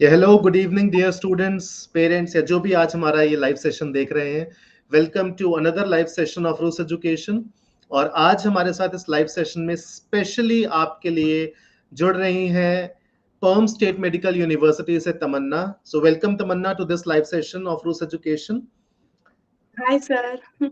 Hello good evening dear students, parents या जो भी आज हमारा ये लाइव सेशन देख रहे हैं। Welcome to another live session of रूस एजुकेशन। और आज हमारे साथ इस लाइव सेशन में स्पेशली आपके लिए जुड़ रही हैं पर्म स्टेट मेडिकल यूनिवर्सिटी से Tamanna. So welcome Tamanna to this live session of रूस education. Hi, sir.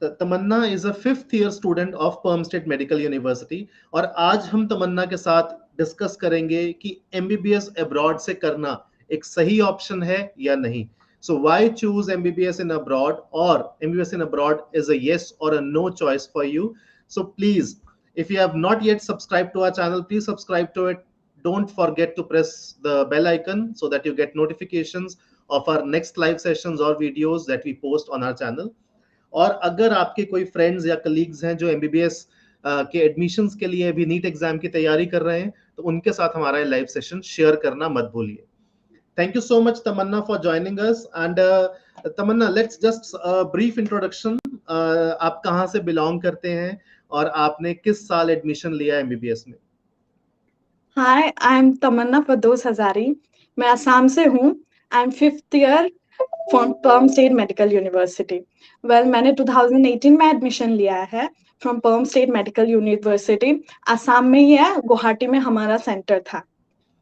Tamanna is a fifth year student of Perm state medical University. और आज हम तमन्ना के साथ डिस्कस करेंगे कि एमबीबीएस अब्रॉड से करना एक सही ऑप्शन है या नहीं। So why choose MBBS in abroad, और MBBS in abroad is a yes or a no choice for you. So please, if you have not yet subscribed to our channel, please subscribe to it. Don't forget to press the bell icon so that you get notifications of our next live sessions or videos that we post on our channel. और अगर आपके कोई friends या colleagues हैं जो MBBS के admissions के लिए भी नीट एग्जाम की तैयारी कर रहे हैं, तो उनके साथ हमारा लाइव सेशन शेयर करना मत भूलिए। Thank you so much Tamanna for joining us. And Tamanna, let's just brief introduction. आप कहाँ से बिलोंग करते हैं और आपने किस साल एडमिशन लिया एमबीबीएस में? Hi, I'm Tamanna Firdaus Hazari. मैं असम से हूँ। I'm fifth year from Perm State Medical University. Well, मैंने 2018 में एडमिशन लिया है from Perm State Medical University. Assam में ही है, गुवाहाटी में हमारा सेंटर था।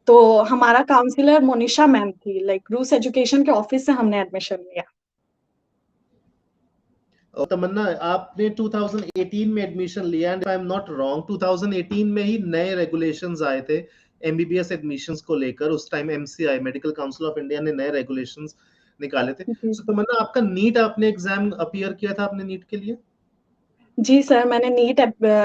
तो हमारा काउंसलर मोनिशा मैम थी, लाइक रूस एजुकेशन के ऑफिस से हमने एडमिशन लिया। तमन्ना, आपने 2018 में एडमिशन लिया, and I am not wrong 2018 में ही नए रेगुलेशंस आए थे एमबीबीएस एडमिशंस को लेकर। उस time MCI, medical council of India, ने नए रेगुलेशंस निकाले थे। सो तमन्ना, आपका नीट आपने एग्जाम अपीयर किया था आपने नीट के लिए? जी सर, मैंने नीट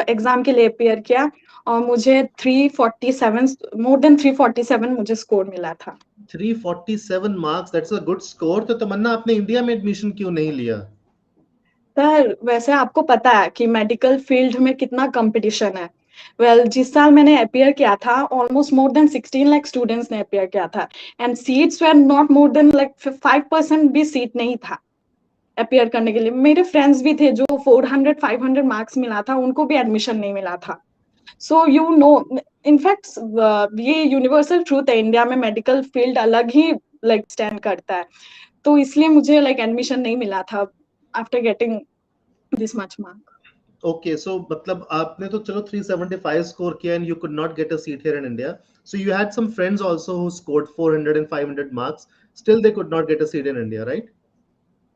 एग्जाम के लिए अपीयर किया और मुझे 347 मोर देन 347 मुझे स्कोर मिला था। 347 marks, that's a good score. तो तमन्ना, आपने इंडिया में एडमिशन क्यों नहीं लिया? सर, वैसे आपको पता है कि मेडिकल फील्ड में कितना कंपटीशन है। जिस साल मैंने अपीयर किया था, almost more than 16 lakh students ने अपीयर किया था and seats were not more than like 5% भी सीट नहीं था अपीयर करने के लिए। मेरे फ्रेंड्स भी थे जो 400-500 मार्क्स मिला था, उनको भी एडमिशन नहीं मिला था। सो यू नो, इनफैक्ट ये यूनिवर्सल ट्रूथ है, इंडिया में मेडिकल फील्ड अलग ही लाइक स्टैंड करता है। तो इसलिए मुझे लाइक एडमिशन नहीं मिला था after getting this much mark. Okay, so मतलब आपने तो चलो 375 स्कोर किया and you could not get a seat here in India. So you had some friends also who scored 400 and 500 marks, still they could not get a seat in India, right?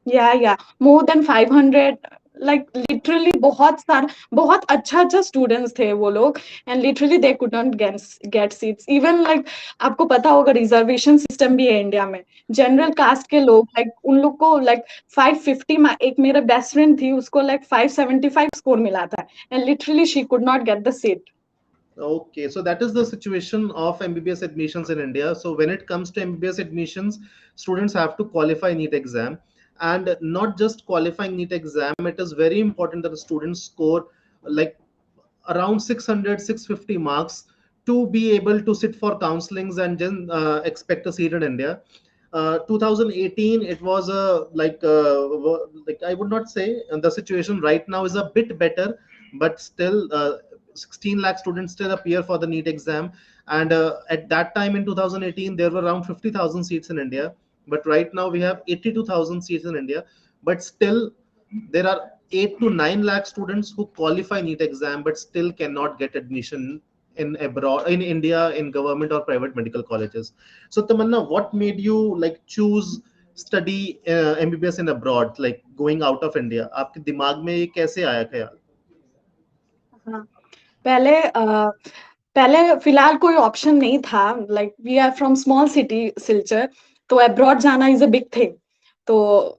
या more than 500, like literally बहुत सारे बहुत अच्छा students थे वो लोग and literally they could not gate seats even like. आपको पता होगा रिजर्वेशन सिस्टम भी है इंडिया में। जनरल कास्ट के लोग लाइक उन लोग को लाइक 550, एक मेरा बेस्ट फ्रेंड थी, उसको लाइक 575 स्कोर मिला था and literally she could not get the seat. Okay, so that is the situation of MBBS admissions in India. So when it comes to MBBS admissions, students have to qualify NEET exam, and not just qualifying NEET exam. It is very important that the students score like around 600, 650 marks to be able to sit for counselings and then expect a seat in India. 2018, it was a like I would not say, and the situation right now is a bit better, but still 16 lakh students still appear for the NEET exam. And at that time in 2018, there were around 50,000 seats in India. But right now we have 82,000 seats in India. But still, there are 8 to 9 lakh students who qualify NEET exam but still cannot get admission in abroad, in India, in government or private medical colleges. So Tamanna, what made you like choose study MBBS in abroad, like going out of India? आपके दिमाग में ये कैसे आया ख्याल? हाँ, पहले फिलहाल कोई ऑप्शन नहीं था। Like we are from small city Silchar, तो अब्रॉड जाना इज अ बिग थिंग। तो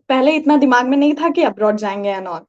पहले इतना दिमाग में नहीं था कि अब्रॉड जाएंगे एंड ऑल।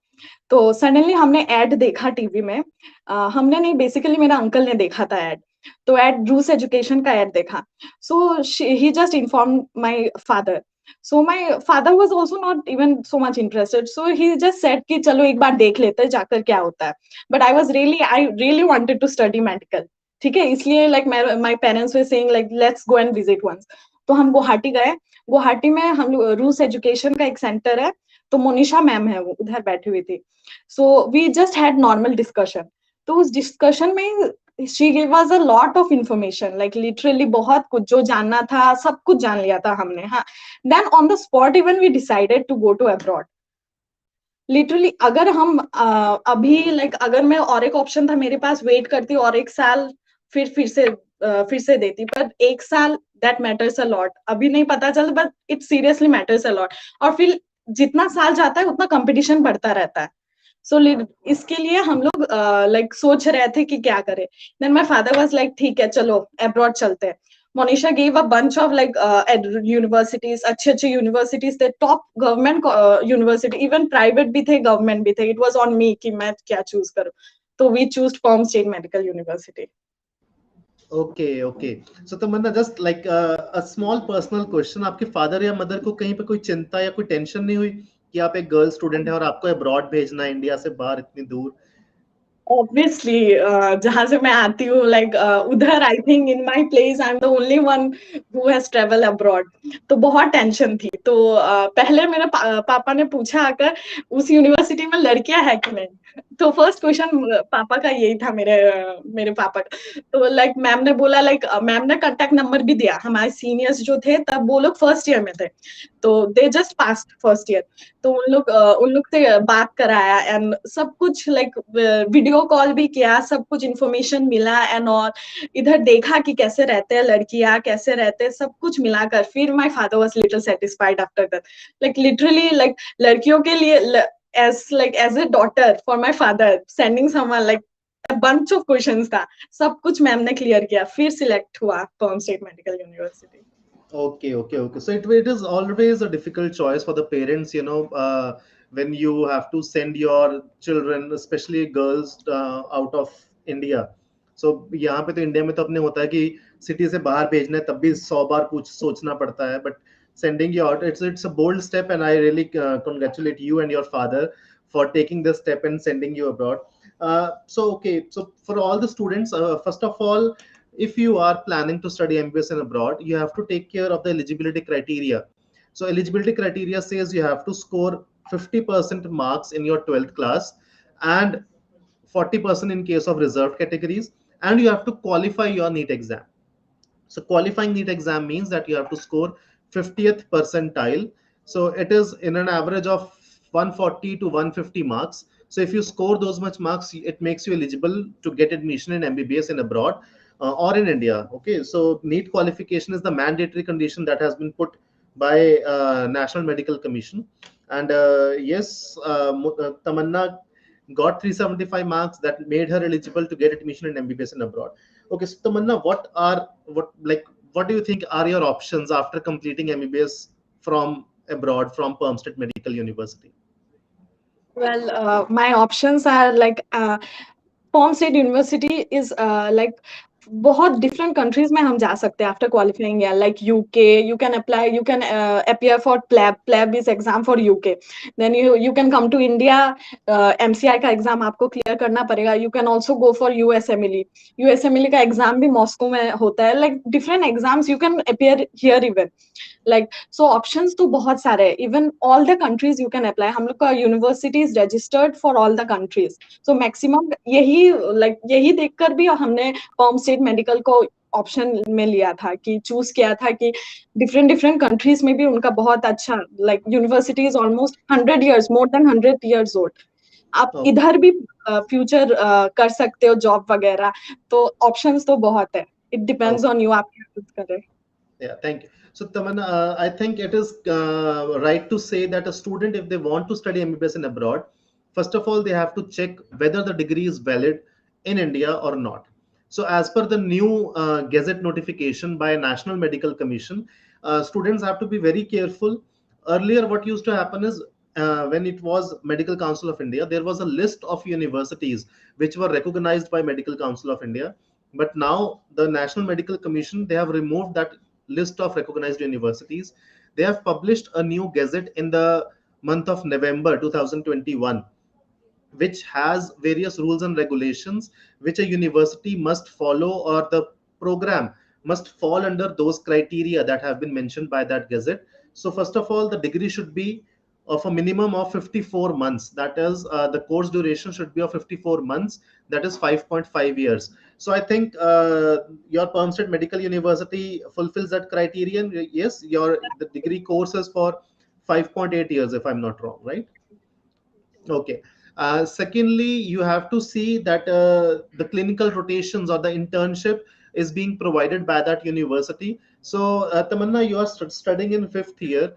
तो सडनली हमने एड देखा टीवी में। हमने नहीं, बेसिकली मेरा अंकल ने देखा था एड। तो एड रूस एजुकेशन का एड देखा। So he just inform my father. So my father was also not even so much interested. So he just said कि चलो एक बार देख लेते हैं जाकर क्या होता है। But I really wanted to study medical. ठीक है, इसलिए like my parents were saying like let's go and visit once. तो हम गुवाहाटी गए। गुवाहाटी में हम रूस एजुकेशन का एक सेंटर है, तो मोनिशा मैम है, वो उधर बैठी हुई थी। So we just had normal discussion. तो उस डिस्कशन में she gave us a lot of information, like literally बहुत कुछ जो जानना था सब कुछ जान लिया था हमने. हाँ, then on the spot even we decided to go to abroad. Literally अगर हम अभी लाइक अगर मैं और एक ऑप्शन था मेरे पास, वेट करती और एक साल फिर से देती, पर एक साल दैट मैटर्स अ लॉट. अभी नहीं पता चल, but it seriously matters a lot. और फिर जितना साल जाता है उतना कंपटीशन बढ़ता रहता है. सो इसके लिए हम लोग लाइक सोच रहे थे कि क्या करें. Then my father was like ठीक है चलो अब्रॉड चलते हैं. Monisha gave a bunch of like universities, अच्छे universities थे, top government university, even private भी थे, government भी थे. It was on me कि मैं क्या choose करूँ. तो we chose Palm State Medical University. Okay, okay. So Tamanna, just like a small personal question, आपके फादर या मदर को कहीं पे कोई चिंता या कोई टेंशन नहीं हुई कि आप एक गर्ल स्टूडेंट है और आपको अब्रॉड भेजना है इंडिया से बाहर इतनी दूर? Obviously, जहाँ से मैं आती हूँ, like उधर I think in my place I'm the only one who has traveled abroad. तो बहुत टेंशन थी. तो पहले मेरे पापा ने पूछा आकर उस यूनिवर्सिटी में लड़कियां है कि नहीं. तो फर्स्ट क्वेश्चन पापा का यही था, मेरे पापा का. तो लाइक मैम ने बोला, लाइक मैम ने कांटेक्ट नंबर भी दिया. हमारे सीनियर्स जो थे तब वो लोग फर्स्ट ईयर में थे, तो they just passed first year. तो उन लोग से बात कराया एंड सब कुछ, लाइक वीडियो कॉल भी किया, सब कुछ इन्फॉर्मेशन मिला एंड और इधर देखा कि कैसे रहते हैं लड़कियां, कैसे रहते हैं, सब कुछ मिलाकर फिर my father was little satisfied after that. Like literally like लड़कियों के लिए as a daughter for my father sending someone like bunch of questions था. सब कुछ मैम ने क्लियर किया, फिर सिलेक्ट हुआ Perm state medical university. Okay, okay, okay. So it is always a difficult choice for the parents, when you have to send your children, especially girls, out of India. So यहाँ पे तो India में तो अपने होता है कि city से बाहर भेजना है तब भी 100 बार कुछ सोचना पड़ता है, but sending you out, it's a bold step, and I really congratulate you and your father for taking this step and sending you abroad. So okay, so for all the students, first of all, if you are planning to study MBS in abroad, you have to take care of the eligibility criteria. So eligibility criteria says you have to score 50% marks in your 12th class and 40% in case of reserved categories, and you have to qualify your NEET exam. So qualifying NEET exam means that you have to score 50th percentile. So it is in an average of 140 to 150 marks. So if you score those much marks, it makes you eligible to get admission in MBBS in abroad or in India. Okay, so NEET qualification is the mandatory condition that has been put by National Medical Commission. And yes, Tamanna got 375 marks that made her eligible to get admission in MBBS in abroad. Okay, so Tamanna, what do you think are your options after completing MBBS from abroad from Perm State Medical University? Well, my options are like Palm State University is like बहुत different countries में हम जा सकते हैं after qualifying. Yeah, like UK, you can apply, you can appear for pleb is exam for UK. Then you can come to India, MCI का exam आपको clear करना पड़ेगा. You can also go for USMLE. USMLE का exam भी Moscow में होता है. Like different exams you can appear here even. Like so options तो बहुत सारे हैं. Even all the countries you can apply. हम लोग का university is registered for all the countries. So maximum यही देखकर भी हमने पर्म स्टेट मेडिकल को ऑप्शन में लिया था, कि चूज किया था कि डिफरेंट कंट्रीज में भी उनका बहुत अच्छा, like university is almost 100 years, more than 100 years old. आप इधर भी फ्यूचर कर सकते हो जॉब वगैरह. तो ऑप्शंस तो बहुत है. इट डिपेंड्स ऑन यू, आप क्या चूज करें. Yeah, thank you. So, Tamanna, I think it is right to say that a student, if they want to study MBBS in abroad, first of all, they have to check whether the degree is valid in India or not. So, as per the new Gazette notification by National Medical Commission, students have to be very careful. Earlier, what used to happen is when it was Medical Council of India, there was a list of universities which were recognized by Medical Council of India. But now the National Medical Commission, they have removed that list of recognized universities. They have published a new gazette in the month of November 2021, which has various rules and regulations which a university must follow, or the program must fall under those criteria that have been mentioned by that gazette. So first of all, the degree should be of a minimum of 54 months. That is, the course duration should be of 54 months. That is 5.5 years. So I think your Perm State Medical University fulfills that criterion. Yes, the degree course is for 5.8 years, if I'm not wrong, right? Okay. Secondly, you have to see that the clinical rotations or the internship is being provided by that university. So, Tamanna, you are studying in fifth year.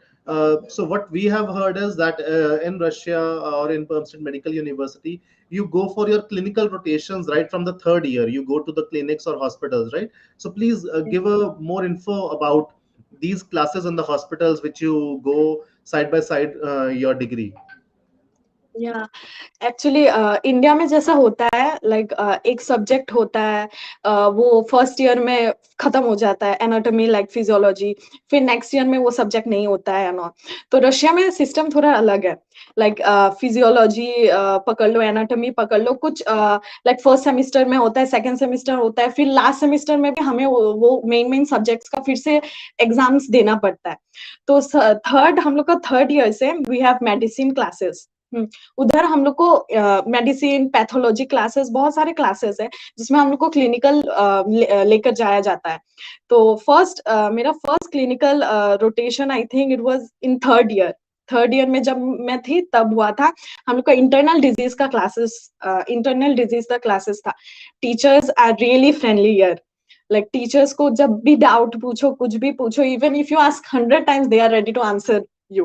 So, what we have heard is that in Russia or in Perm State Medical University, you go for your clinical rotations right from the third year. You go to the clinics or hospitals, right? So, please give a more info about these classes in the hospitals which you go side by side your degree. या actually India में जैसा होता है like एक subject होता है वो first year में खत्म हो जाता है एनाटॉमी लाइक फिजियोलॉजी फिर नेक्स्ट ईयर में वो सब्जेक्ट नहीं होता है ना तो रशिया में सिस्टम थोड़ा अलग है लाइक फिजियोलॉजी पकड़ लो एनाटॉमी पकड़ लो कुछ लाइक फर्स्ट सेमेस्टर में होता है सेकंड सेमेस्टर होता है फिर लास्ट सेमेस्टर में भी हमें वो मेन सब्जेक्ट्स का फिर से एग्जाम्स देना पड़ता है तो थर्ड हम लोग का थर्ड ईयर से वी हैव मेडिसिन क्लासेस उधर हम लोग को मेडिसिन पैथोलॉजी क्लासेस बहुत सारे क्लासेस है जिसमें हम लोग को क्लिनिकल लेकर जाया जाता है तो मेरा first clinical rotation I think it was in third year में जब मैं थी तब हुआ था हम लोग का इंटरनल डिजीज का क्लासेस था teachers are really friendly year like teachers को जब भी डाउट पूछो कुछ भी पूछो even if you ask 100 times they are ready to answer you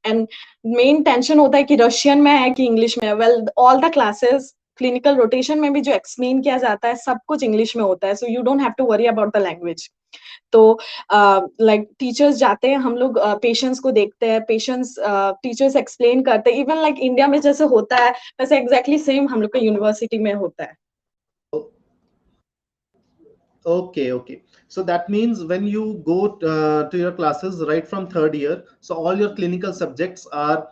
and main tension होता है कि रशियन में है कि इंग्लिश में है well all the classes clinical rotation में भी जो एक्सप्लेन किया जाता है सब कुछ इंग्लिश में होता है so you don't have to worry about the language तो लाइक टीचर्स जाते हैं हम लोग पेशेंट्स को देखते हैं पेशेंट्स टीचर्स एक्सप्लेन करते हैं इवन लाइक इंडिया में जैसे होता है वैसे एग्जैक्टली सेम हम लोग का यूनिवर्सिटी में होता है Okay, okay. So that means when you go to your classes right from third year, so all your clinical subjects are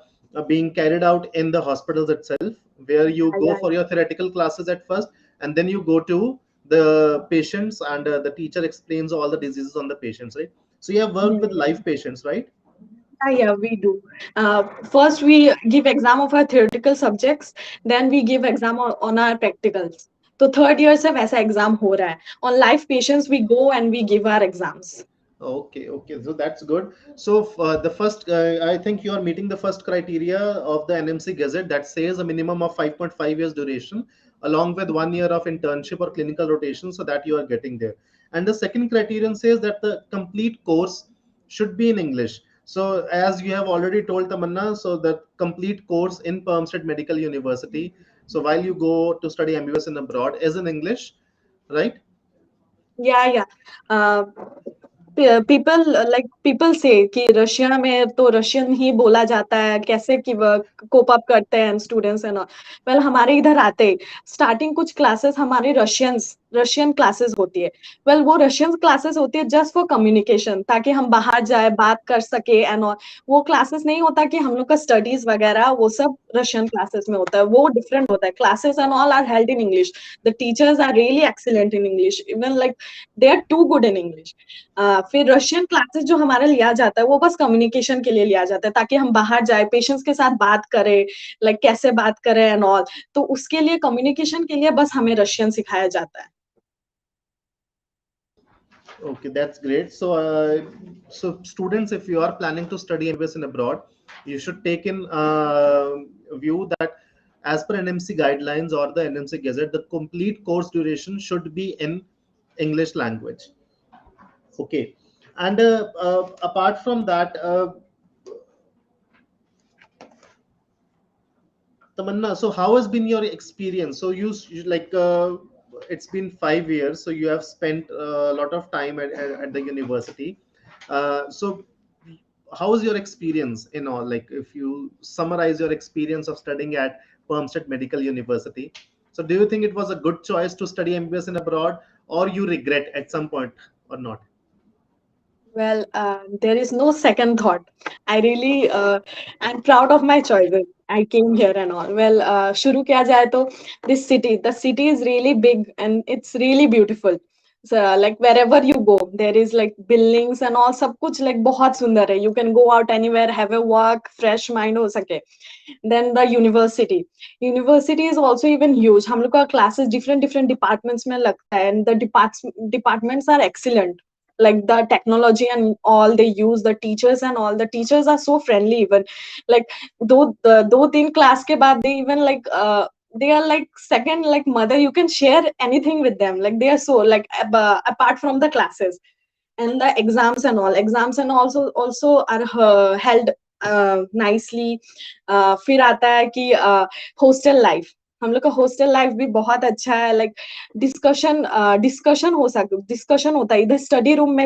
being carried out in the hospitals itself, where you go for your theoretical classes at first, and then you go to the patients, and the teacher explains all the diseases on the patients, right? So you have worked with live patients, right? Yeah, we do. First, we give exam of our theoretical subjects, then we give exam on our practicals. तो third year से वैसा exam हो रहा है on live patients we go and we give our exams Okay, okay, so that's good. So the first, I think you are meeting the first criteria of the NMC Gazette that says a minimum of 5.5 years duration, along with 1 year of internship or clinical rotation, so that you are getting there. And the second criterion says that the complete course should be in English. So as you have already told Tamanna, so the complete course in Perm State Medical University, so while you go to study MBBS in abroad, is in English, right? या people से कि Russia में तो Russian ही बोला जाता है कैसे कि कोप अप करते हैं स्टूडेंट्स एंड वेल हमारे इधर आते स्टार्टिंग कुछ क्लासेस हमारे रशियन क्लासेस होती है वेल वो रशियन क्लासेस होती है जस्ट फॉर कम्युनिकेशन ताकि हम बाहर जाए बात कर सके एंड वो क्लासेस नहीं होता कि हम लोग का स्टडीज वगैरह वो सब रशियन क्लासेस में होता है वो डिफरेंट होता है classes and all are held in English the teachers are really excellent in English even like they are too good in English फिर रशियन क्लासेस जो हमारा लिया जाता है वो बस कम्युनिकेशन के लिए लिया जाता है ताकि हम बाहर जाए पेशेंट्स के साथ बात करें लाइक कैसे बात करें एंड ऑल तो उसके लिए कम्युनिकेशन के लिए बस हमें रशियन सिखाया जाता है Okay, that's great. So, so students, if you are planning to study MBBS in abroad, you should take in view that as per NMC guidelines or the NMC Gazette, the complete course duration should be in English language. Okay, and apart from that, Tamanna, so how has been your experience? So you like it's been 5 years, so you have spent a lot of time at the university. So how is your experience in all? Like if you summarize your experience of studying at Perm State Medical University, so do you think it was a good choice to study MBBS in abroad, or you regret at some point or not? Well, there is no second thought. I really am proud of my choices. I came here and all. Well, शुरू किया जाए तो the city is really big and it's really beautiful. So, like wherever you go, there is like buildings and all, सब कुछ like बहुत सुंदर है. You can go out anywhere, have a walk, fresh mind हो सके. Then the university is also even huge. हम लोग का classes different departments में लगता है, and the departments are excellent. Like the technology and all they use, the teachers and all, the teachers are so friendly even. Like दो तीन class के बाद they even like they are like second like mother. You can share anything with them. Like they are so like apart from the classes and the exams and also are held nicely. फिर आता है कि hostel life, हम लोग का hostel life भी बहुत अच्छा है. लाइक डिस्कशन होता है इधर. स्टडी रूम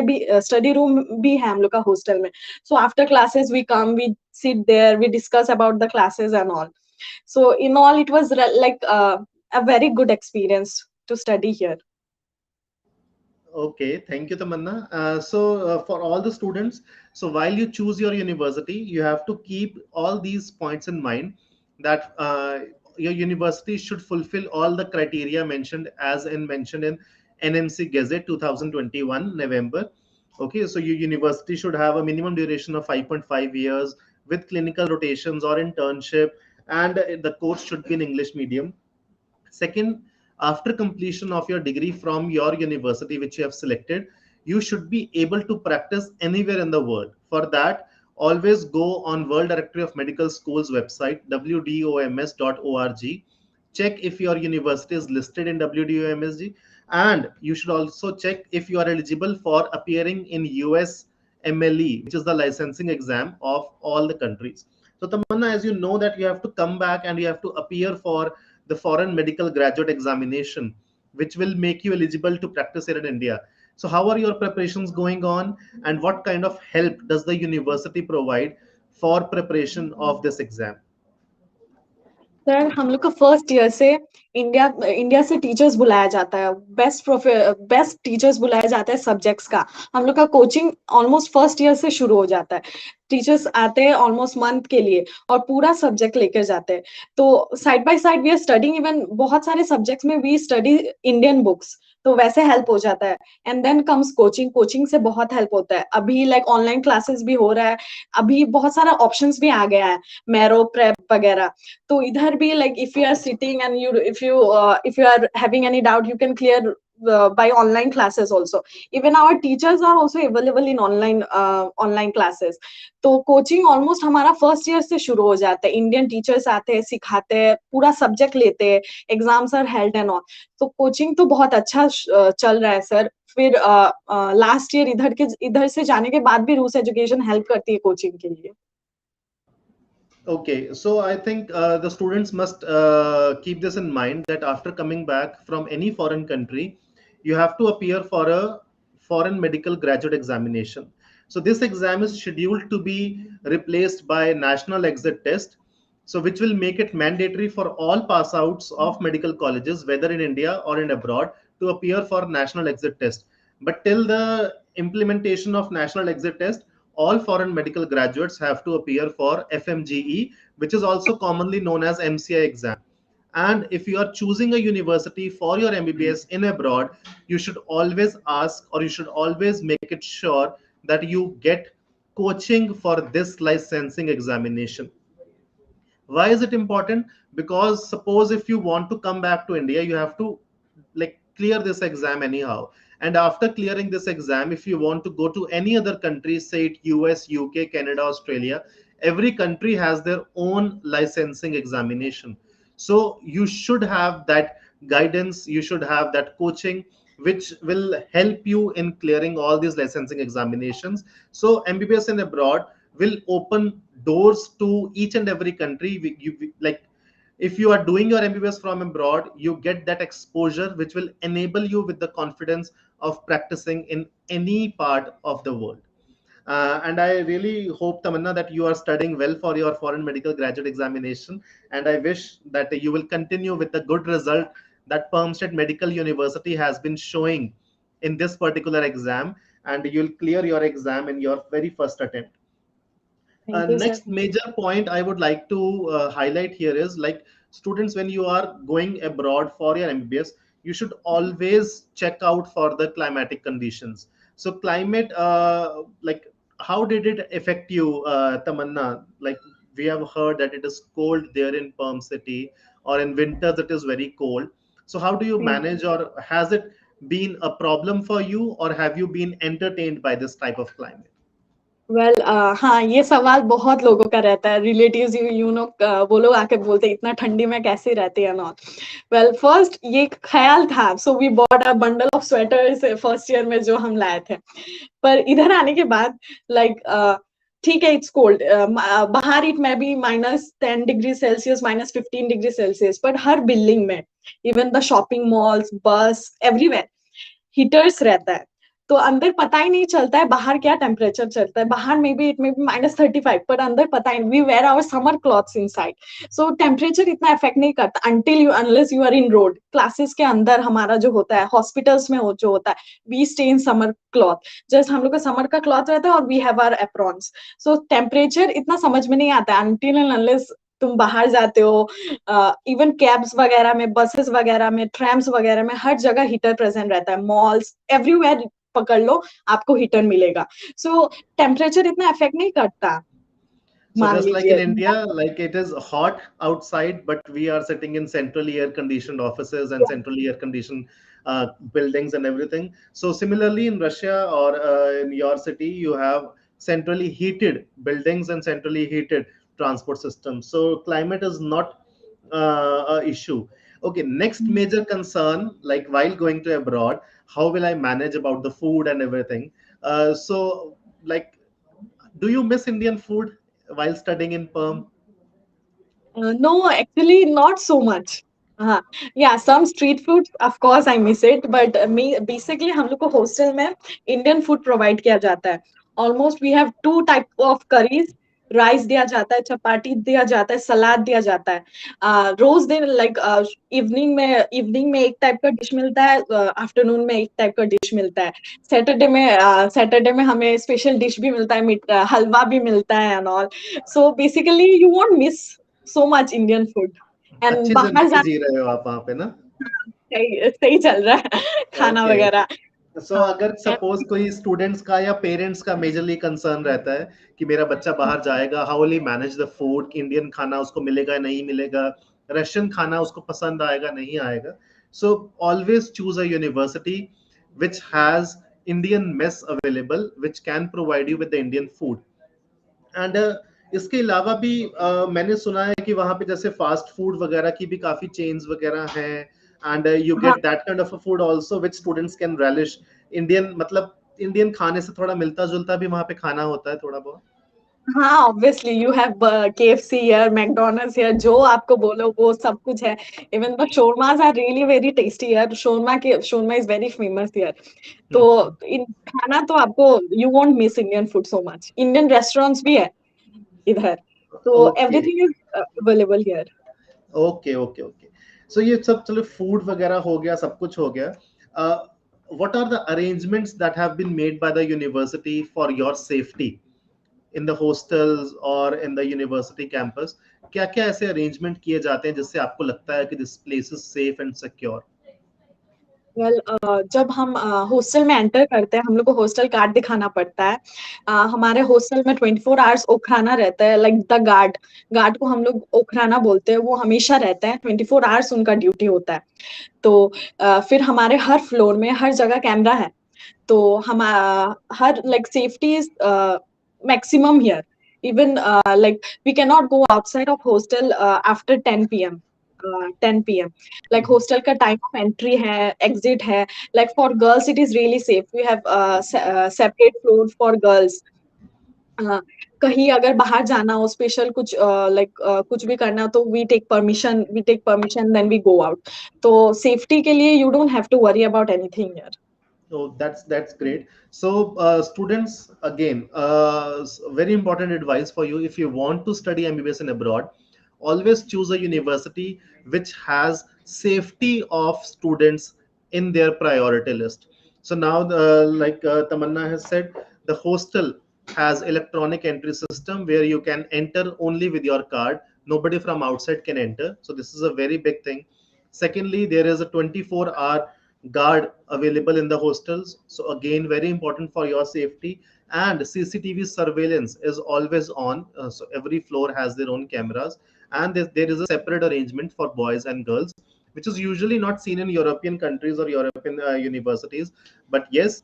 भी है हम लोग का हॉस्टल में. So after classes we come, we sit there, we discuss about the classes and all. So in all, it was like a very good experience to study here. Okay, thank you, Tamanna. For all the students, so while you choose your university, you have to keep all these points in mind that your university should fulfill all the criteria mentioned in NMC Gazette 2021 November. Okay, so your university should have a minimum duration of 5.5 years with clinical rotations or internship, and the course should be in English medium. Second, after completion of your degree from your university which you have selected, you should be able to practice anywhere in the world. For that, always go on World Directory of Medical Schools website, wdoms.org. Check if your university is listed in WDOMSG, and you should also check if you are eligible for appearing in US MLE, which is the licensing exam of all the countries. So Tamanna, as you know that you have to come back and you have to appear for the foreign medical graduate examination, which will make you eligible to practice here in India. So, how are your preparations going on, and what kind of help does the university provide for preparation of this exam? Sir हम लोग का first year से India से teachers बुलाया जाता है. Best teachers बुलाया जाता है सब्जेक्ट्स का. हम लोग का कोचिंग ऑलमोस्ट फर्स्ट ईयर से शुरू हो जाता है. टीचर्स आते हैं ऑलमोस्ट मंथ के लिए और पूरा सब्जेक्ट लेकर जाते हैं. तो side by side we are studying. Even बहुत सारे सब्जेक्ट्स में वी स्टडी इंडियन बुक्स, तो वैसे हेल्प हो जाता है. एंड देन कम्स कोचिंग से बहुत हेल्प होता है. अभी लाइक ऑनलाइन क्लासेस भी हो रहा है. अभी बहुत सारा ऑप्शंस भी आ गया है, मैरो प्रेप वगैरह. तो इधर भी like if you are sitting and if you are having any doubt, you can clear by online classes also. Even our teachers are also available in online classes. तो coaching almost हमारा first year से शुरू हो जाता है. Indian teachers आते हैं, सिखाते हैं, पूरा सब्जेक्ट लेते हैं, exams are held and all. तो कोचिंग तो बहुत अच्छा चल रहा है सर. फिर लास्ट ईयर इधर से जाने के बाद भी रूस एजुकेशन हेल्प करती है कोचिंग के लिए. Okay, so I think the students must keep this in mind that after coming back from any foreign country, you have to appear for a foreign medical graduate examination. So this exam is scheduled to be replaced by national exit test, so which will make it mandatory for all pass outs of medical colleges, whether in India or in abroad, to appear for national exit test. But till the implementation of national exit test, all foreign medical graduates have to appear for FMGE, which is also commonly known as MCI exam. And if you are choosing a university for your MBBS in abroad, you should always ask, or you should always make it sure that you get coaching for this licensing examination. Why is it important? Because suppose if you want to come back to India, you have to like clear this exam anyhow. And after clearing this exam, if you want to go to any other country, say it US, UK, Canada, Australia, every country has their own licensing examination. So you should have that guidance, you should have that coaching which will help you in clearing all these licensing examinations. So MBBS in abroad will open doors to each and every country. Like if you are doing your MBBS from abroad, you get that exposure which will enable you with the confidence of practicing in any part of the world. And I really hope, Tamanna, that you are studying well for your foreign medical graduate examination. And I wish that you will continue with the good result that Perm State Medical University has been showing in this particular exam, and you'll clear your exam in your very first attempt. Thank you sir. Next major point I would like to highlight here is like students, when you are going abroad for your MBBS, you should always check out for the climatic conditions. So climate, like how did it affect you, Tamanna? Like we have heard that it is cold there in Perm City, or in winters it is very cold. So how do you manage, or has it been a problem for you, or have you been entertained by this type of climate? Well हाँ, ये सवाल बहुत लोगों का रहता है, relatives you know वो लोग आके बोलते हैं इतना ठंडी में कैसे रहते हैं नॉट। वेल फर्स्ट ये ख्याल था, so we bought a bundle of sweaters first year में जो हम लाए थे। पर इधर आने के बाद लाइक ठीक है इट्स कोल्ड, बाहर इट में भी -10 degree Celsius -15 degree Celsius, but her building में इवन द शॉपिंग मॉल्स बस एवरीवेयर हीटर्स रहता है। तो अंदर पता ही नहीं चलता है बाहर क्या टेम्परेचर चलता है, बाहर में भी इट में भी -35, पर अंदर पता ही नहीं, we wear our summer clothes inside. So temperature इतना इफेक्ट नहीं करता until you unless you are in road. Classes के अंदर हमारा जो होता है, हॉस्पिटल्स में जो होता है, we stay in summer cloth, just हम लोग का समर का क्लॉथ रहता है और we have our aprons. So temperature इतना समझ में नहीं आता अंटिल एंड अनलेस तुम बाहर जाते हो। इवन कैब्स वगैरह में, बसेस वगैरह में, ट्रैम्स वगैरह में हर जगह हीटर प्रेजेंट रहता है, मॉल्स एवरीवेयर पकड़ लो आपको हीटर मिलेगा। सो टेम्परेचर इतना इफेक्ट नहीं करता, So मान just like in लीजिए। India, like it is hot outside, but we are sitting in centrally air conditioned offices and centrally air conditioned buildings and everything. So similarly in Russia, or in your city, you have centrally heated buildings and centrally heated transport systems. So climate is not a issue. Okay, next major concern, like while going to abroad, how will I manage about the food and everything? So like, do you miss Indian food while studying in Perm? No, actually not so much. हाँ, yeah, some street food, of course I miss it, but me basically हम लोग को hostel में Indian food provide किया जाता है। Almost we have 2 type of curries, rice दिया जाता है, चपाती दिया जाता है, सलाद दिया जाता है। रोज दिन लाइक इवनिंग में एक टाइप का डिश मिलता है, आफ्टरनून में एक टाइप का डिश मिलता है। सैटरडे में हमें स्पेशल डिश भी मिलता है, हलवा भी मिलता है and all. So basically you won't miss so much Indian food and अच्छी बाहर जिंदगी जाना जी रहे हो आप वहां पे ना? सही सही चल रहा है खाना ओके, वगैरह। सो हाँ अगर सपोज कोई स्टूडेंट्स का या पेरेंट्स का मेजरली कंसर्न रहता है कि मेरा बच्चा बाहर जाएगा, how will he manage the food, Indian खाना उसको मिलेगा नहीं मिलेगा, रशियन खाना उसको पसंद आएगा नहीं आएगा, so always choose a university which has Indian mess available, which can provide you with the Indian food. And इसके अलावा भी मैंने सुना है कि वहां पे जैसे फास्ट फूड वगैरह की भी काफी चेन्स वगैरह हैं, एंड यू हाँ get that kind of a food also which students can relish। Indian मतलब इंडियन खाने से थोड़ा मिलता जुलता भी वहां पे खाना होता है थोड़ा बहुत? हाँ, obviously you have KFC here, McDonald's here, जो आपको बोलो वो सब कुछ है। Even the shawarmas are really very tasty here, shawarma is very famous here. तो इन खाना तो आपको you won't miss Indian food so much. Indian restaurants भी है इधर, तो okay everything is available here. Okay okay okay. So ये सब चलो फूड वगैरह हो गया, सब कुछ हो गया। What are the arrangements that have been made by the university for your safety in the hostels और इन द यूनिवर्सिटी कैंपस? क्या क्या ऐसे अरेंजमेंट किए जाते हैं जिससे आपको लगता है कि this place is safe and secure? Well जब हम हॉस्टल में एंटर करते हैं हम लोग को हॉस्टल कार्ड दिखाना पड़ता है। हमारे हॉस्टल में 24 आवर्स ओखराना रहता है, लाइक द गार्ड को हम लोग ओखराना बोलते हैं, वो हमेशा रहते हैं, 24 आवर्स उनका ड्यूटी होता है। तो फिर हमारे हर फ्लोर में हर जगह कैमरा है। तो हम हर like safety is maximum here. Even like we can not go outside of hostel after 10 p.m. 10 p.m. Like hostel का टाइम ऑफ एंट्री है, एग्जिट है। Like for girls it is really safe, we have separate floor for girls. कहीं अगर बाहर जाना हो, special कुछ like कुछ भी करना हो, तो we take permission then we go out. तो सेफ्टी के लिए you don't have to worry about anything here. Oh, that's great. So, students, again, very important advice for you. If you want to study MBBS in abroad, always choose a university which has safety of students in their priority list. So now, like Tamanna has said, the hostel has electronic entry system where you can enter only with your card. Nobody from outside can enter. So this is a very big thing. Secondly, there is a 24-hour guard available in the hostels. So again, very important for your safety. And CCTV surveillance is always on. So every floor has their own cameras. And there is a separate arrangement for boys and girls, which is usually not seen in European countries or European universities. But yes,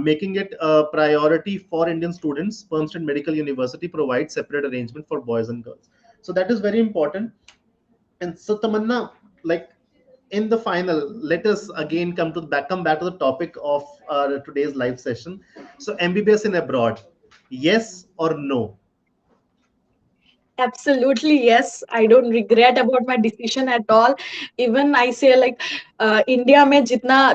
making it a priority for Indian students, Perm State Medical University provides separate arrangement for boys and girls. So that is very important. And so Tamanna, like in the final, let us again come back to the topic of today's live session. So MBBS in abroad, yes or no? Absolutely, yes. I don't regret about my decision at all. Even I say like India में जितना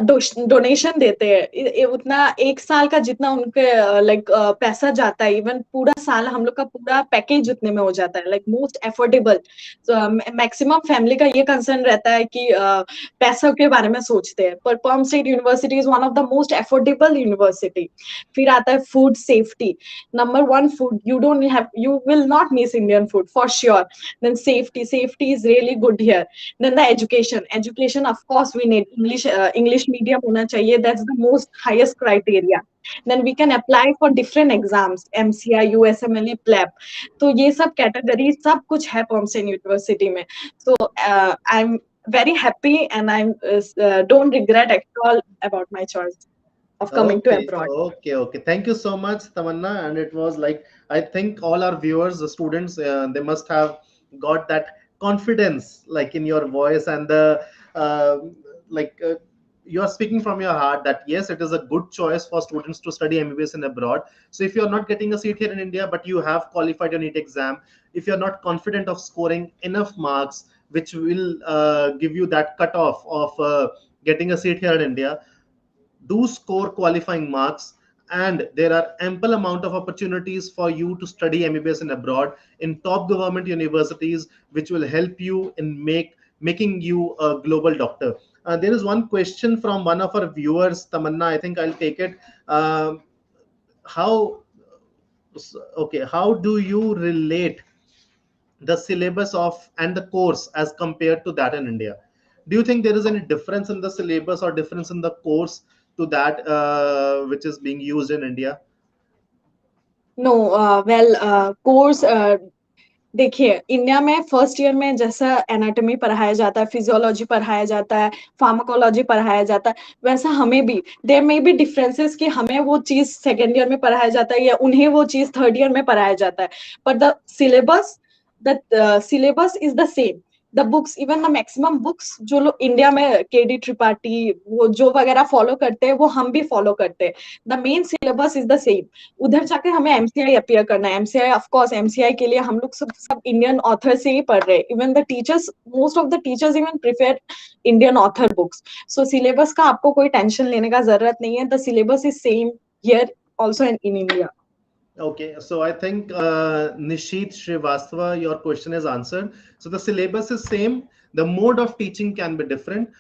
donation देते हैं उतना एक साल का जितना उनके लाइक पैसा जाता है, इवन पूरा साल हम लोग का पूरा पैकेज उतने में हो जाता है, like most affordable. Maximum family का ये कंसर्न रहता है कि पैसों के बारे में सोचते हैं, पर Perm state university is one of the most affordable university. फिर आता है food safety. Number one, food. You will not miss Indian food for sure. Then safety is really good here. Then the education, of course we need English medium hona chahiye. That's the most highest criteria. Then we can apply for different exams, MCI, USMLE, PLEB. तो ये सब category सब कुछ है Perm State University में. So I'm very happy and I'm don't regret at all about my choice of coming to abroad. Okay. Thank you so much, Tamanna. And it was like, I think all our viewers, the students, they must have got that confidence, like in your voice, and the like you are speaking from your heart that yes, it is a good choice for students to study MBBS in abroad. So if you are not getting a seat here in India, but you have qualified your NEET exam, if you are not confident of scoring enough marks, which will give you that cutoff of getting a seat here in India, do score qualifying marks, and there are ample amount of opportunities for you to study MBBS in abroad in top government universities, which will help you in making you a global doctor. There is one question from one of our viewers, Tamanna. I think I'll take it. How okay? How do you relate the syllabus of and the course as compared to that in India? Do you think there is any difference in the syllabus or difference in the course to that which is being used in India? No, course देखिए India में first year में जैसा anatomy पढ़ाया जाता है, physiology पढ़ाया जाता है, फार्माकोलॉजी पढ़ाया जाता है, वैसा हमें भी देयर मे बी डिफरेंसेस कि हमें वो चीज सेकेंड ईयर में पढ़ाया जाता है या उन्हें वो चीज थर्ड ईयर में पढ़ाया जाता है, but the syllabus is the same. The books, even the maximum books जो लोग इंडिया में केडी त्रिपाठी वो जो वगैरह फॉलो करते हैं वो हम भी फॉलो करते हैं. The main syllabus is the same. उधर जाकर हमें एमसीआई अपीयर करना है. एमसीआई ऑफ कोर्स एमसीआई के लिए हम लोग सब इंडियन ऑथर से ही पढ़ रहे हैं. Even the teachers, most of the teachers even prefer Indian author books. So syllabus का आपको कोई टेंशन लेने का जरूरत नहीं है. The syllabus is same here also in India. Okay, so I think Nishit Srivastava, your question is answered. So the syllabus is same. The mode of teaching can be different.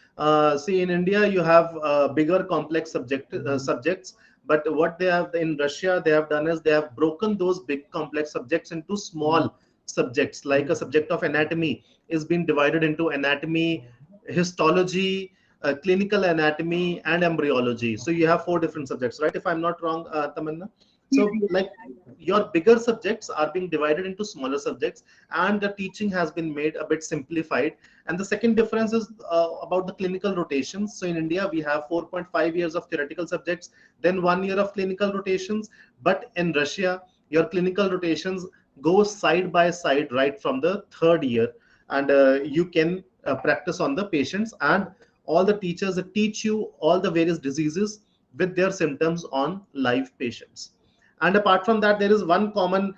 See, in India, you have bigger complex subjects, but what they have in Russia, they have done is they have broken those big complex subjects into small subjects. Like a subject of anatomy is being divided into anatomy, histology, clinical anatomy, and embryology. So you have 4 different subjects, right? If I'm not wrong, Tamanna. So like your bigger subjects are being divided into smaller subjects, and the teaching has been made a bit simplified. And the second difference is about the clinical rotations. So in India, we have 4.5 years of theoretical subjects, then 1 year of clinical rotations. But in Russia, your clinical rotations go side by side right from the 3rd year, and you can practice on the patients, and all the teachers that teach you all the various diseases with their symptoms on live patients. And apart from that, there is one common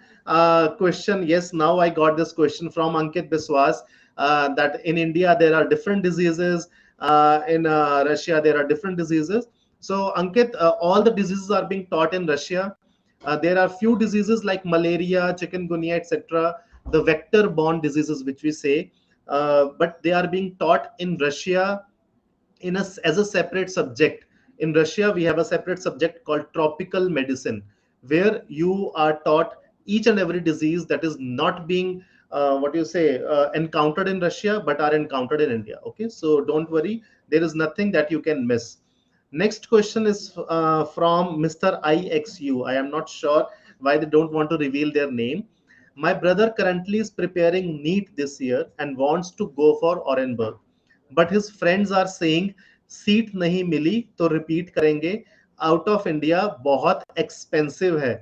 question. Yes, now I got this question from Ankit Biswas, that in India there are different diseases, in Russia there are different diseases. So Ankit, all the diseases are being taught in Russia. There are few diseases like malaria, chikungunya, etc., the vector-borne diseases which we say, but they are being taught in Russia as a separate subject. In Russia, we have a separate subject called tropical medicine, where you are taught each and every disease that is not being what do you say, encountered in Russia but are encountered in India. Okay, so don't worry, there is nothing that you can miss. Next question is from Mr. IXU. I am not sure why they don't want to reveal their name. My brother currently is preparing NEET this year and wants to go for Orenburg, but his friends are saying seat नहीं मिली तो repeat करेंगे, out of India बहुत expensive है,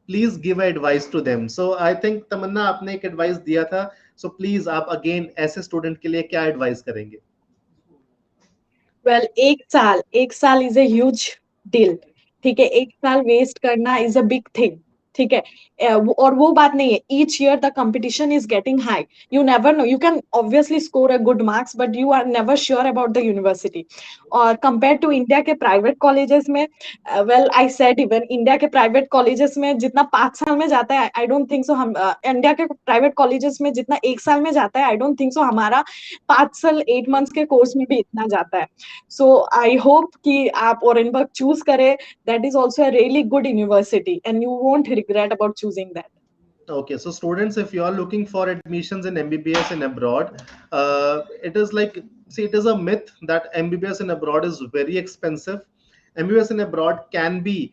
please give advice to them. So I think Tamanna आपने एक advice दिया था, सो प्लीज आप अगेन ऐसे स्टूडेंट के लिए क्या एडवाइस करेंगे? वेल एक साल इज a huge deal. ठीक है, एक साल वेस्ट करना इज अ बिग थिंग. ठीक है, और वो बात नहीं है, each year the competition is getting high. You never know, you can obviously score a good marks, but you are never sure about the university. और कंपेयर टू इंडिया के private colleges में, well I said even India के private colleges में जितना 5 साल में जाता है, आई डोंट थिंक सो हम इंडिया के प्राइवेट कॉलेजेस में जितना 1 साल में जाता है, आई डोंट थिंक सो हमारा 5 साल 8 मंथ्स के कोर्स में भी इतना जाता है. So I hope कि आप Orenburg choose करें. That is also a really good university, and you won't regret about choosing that. Okay, so students, if you are looking for admissions in MBBS in abroad, it is like, see, it is a myth that MBBS in abroad is very expensive. MBBS in abroad can be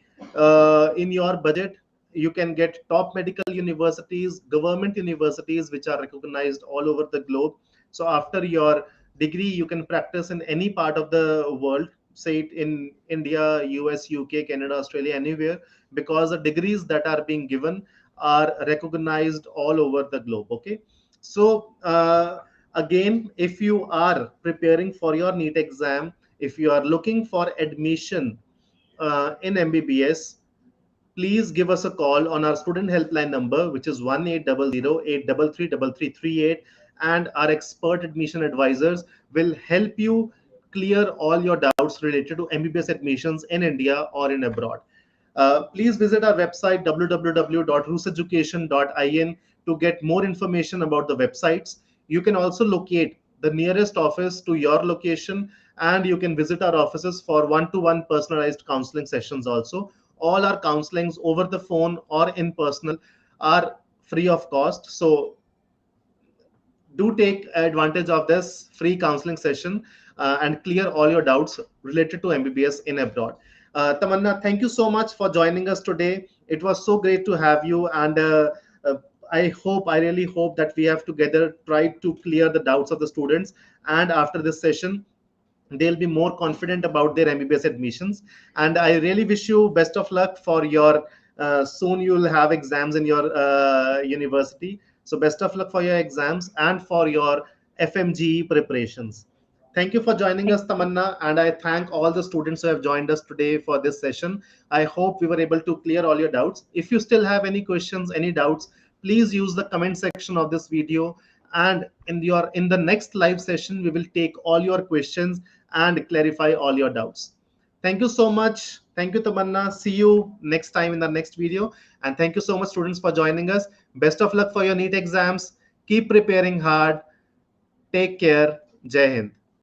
in your budget. You can get top medical universities, government universities, which are recognized all over the globe. So after your degree, you can practice in any part of the world, say it in India, US, UK, Canada, Australia, anywhere, because the degrees that are being given are recognized all over the globe. Okay, so again, if you are preparing for your NEET exam, if you are looking for admission in MBBS, please give us a call on our student helpline number, which is 1-800-833-3338, and our expert admission advisors will help you clear all your doubts related to MBBS admissions in India or in abroad. Please visit our website www.ruseducation.in to get more information about the websites. You can also locate the nearest office to your location, and you can visit our offices for one-to-one personalized counseling sessions also. All our counselings over the phone or in personal are free of cost. So do take advantage of this free counseling session and clear all your doubts related to MBBS in abroad. Tamanna, thank you so much for joining us today. It was so great to have you, and I really hope that we have together tried to clear the doubts of the students, and after this session, they'll be more confident about their MBBS admissions. And I really wish you best of luck for your soon you'll have exams in your university. So best of luck for your exams and for your FMGE preparations. Thank you for joining us, Tamanna, and I thank all the students who have joined us today for this session. I hope we were able to clear all your doubts. If you still have any questions, any doubts, please use the comment section of this video, and in the next live session, we will take all your questions and clarify all your doubts. Thank you so much. Thank you, Tamanna. See you next time in the next video. And thank you so much, students, for joining us. Best of luck for your NEET exams. Keep preparing hard. Take care. Jai Hind.